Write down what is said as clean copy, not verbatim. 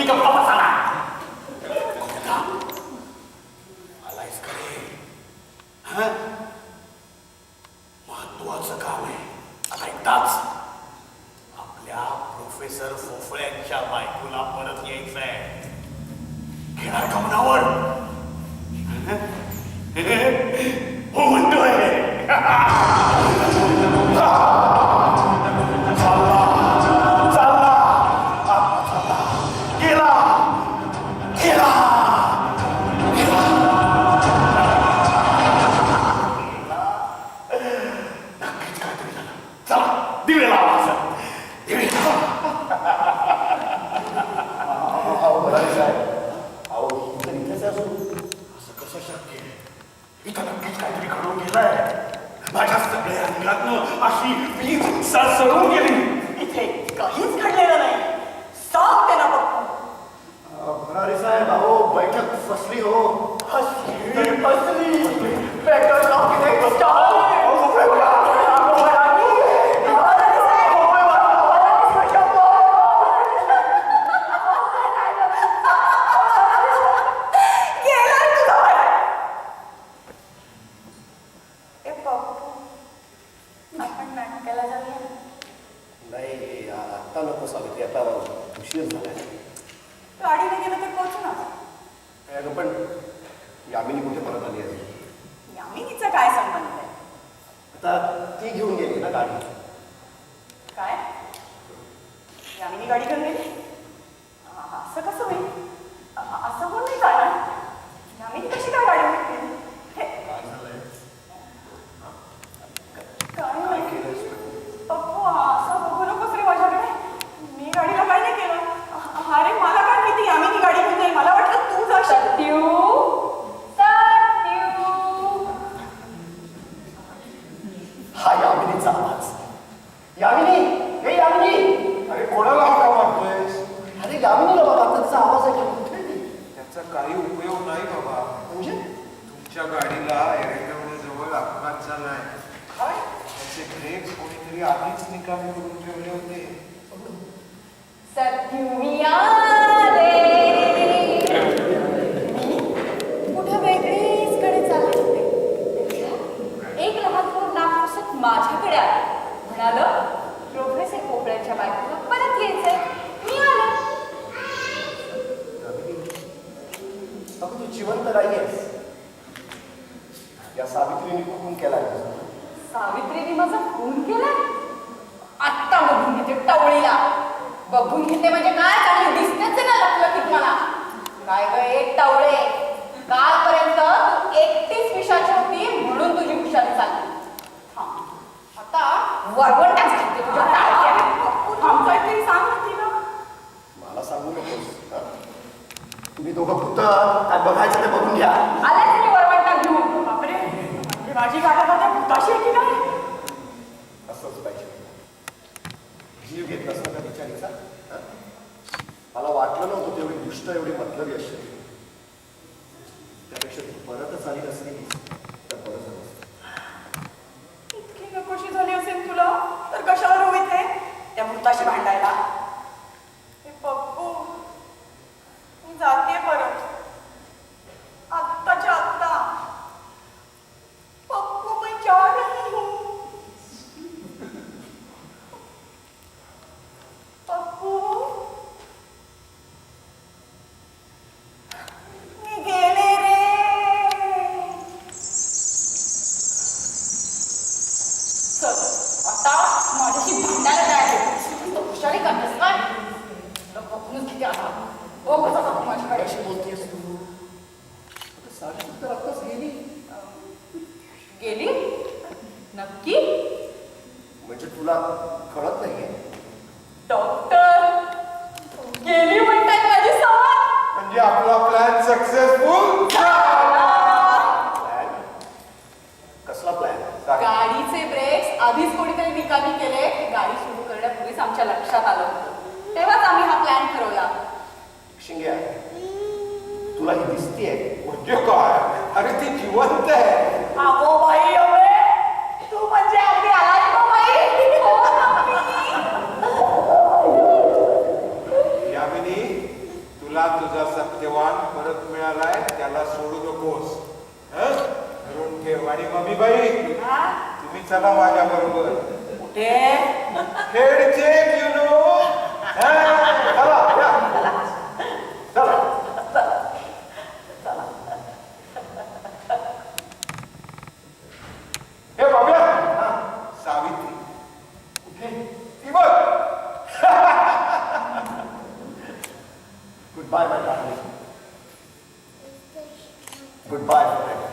गप्पा बसाना. आलायस का रे? महत्वाचं काम आहे. आता एकदाच आपल्या प्रोफेसर फोफळ्यांच्या बायकोला परत यायचंय. घेणार का मनावर? हो म्हणतोय. माझ्या सगळ्या अंगातनं अशी वीज सळसळून गेली. इथे काहीच घडलेलं नाही. सांग त्यांना बघ. भरारी साहेब, अहो बैठक फसली हो. फसली बेटर लॉक नेक्स्ट नाही, आत्ता नको सावित्री, आता उशीर झालाय. गाडीने गेलं तर पोहोचू ना. अगं पण यामिनी कुठे परत आली आहे? यामिनीचा काय संबंध आहे? आता ती घेऊन गेली ना गाडी. काय? यामिनी गाडी घेऊन गेली? असं कसं होईल? असं कोण नाही जाणार. यामिनी कशी काय गाडी घेऊन गेली? काय माहिती पप्पू, असं बघू नकोस रे माझ्याकडे. मी गाडीला काय नाही केलं. अरे मला काय माहिती यामिनी गाडी घेऊन जाईल. मला वाटलं तू जाशील. हा यामिनीचा आवाज. यामिनी, हे यामिनी. अरे कोणाला हाका मारतोयस? अरे यामिनीला बाबा, तिचा आवाज आहे. कुठे ती? त्याचा काही उपयोग नाही बाबा. म्हणजे तुमच्या गाडीला एरेगावजवळ अपघात झालाय. काय? त्याचे ब्रेक्स कोणीतरी आधीच निकामी करून ठेवले होते. कुठे वेगळीच कडे चालले होते. एक लहान पोर नाक पुसत माझ्याकडे आले. म्हणालं, प्रोफेसर पोपळ्यांच्या बायकोला परत यायचंय. मी आलं. अगं तू जिवंत नाहीयेस. या सावित्रीने खून केलाय. सावित्रीने माझा खून केलाय? आत्ता बघून घेते टवळीला. बघून घेते म्हणजे काय? चांगली दिसतेच ना लपलपीत मला. काय ग एक टवळे, कालपर्यंत तू एकटीच विषाची होती म्हणून तुझी हुशारी चालली. आता वरवंटाच घालते तुझ्या टाळक्यात. काहीतरी सांग ना तिला. मला सांगू नकोस. तुम्ही दोघं फक्त काय बघायचं ते बघून घ्या. आल्याच मी वरवंटा घेऊन. बापरे, म्हणजे माझी गाड्या भुताशी आहे की काय? असंच पाहिजे. जीव घेत नसतं का बिचारीचा? मला वाटलं नव्हतं तेवढी दुष्ट, एवढी मतलबी असेल. त्यापेक्षा ती परतच आली नसली तर बरं झालं असतं. इतकी नकोशी झाली असेल तुला तर कशाला रोग इथे त्या भूताशी भांडायला? हे पप्पू, मी जाते परत. आत्ताच्या आत्ता. पप्पू मैं जा रही हूँ. पप्पू, मी गेले रे. चल, आता माझ्याशी भांडायला तयार आहे. तो हुशारी करतेस काय? बघूनच किती आता. हो कसा बघू माझ्याकडे. कशी बोलतेस तू? सावित्री तर आत्ताच गेली. गेली? नक्की? म्हणजे तुला कळत नाहीये? डॉक्टर गेली म्हणतात माझी सवय. म्हणजे आपला प्लॅन सक्सेसफुल. प्लॅन? कसला प्लॅन? गाडीचे ब्रेक्स आधीच कोणीतरी निकामी केले. गाडी सुरू करण्यापूर्वीच आमच्या लक्षात आलं होतं. तेव्हाच आम्ही हा प्लॅन ठरवला. शिंग्या, तुला ही दिसतीये? म्हणजे काय? अरे ती जिवंत आहे. अगो बाई, अबे तू म्हणजे अगदी आलाय गो बाई. यामिनी, तू आणि मम्मीबाई हा? तुम्ही चला माझ्या बरोबर कुठे हेड चेक यू नो चला या. चला हे बाब्या सावित्री कुठे ती बघ good bye my darling good bye for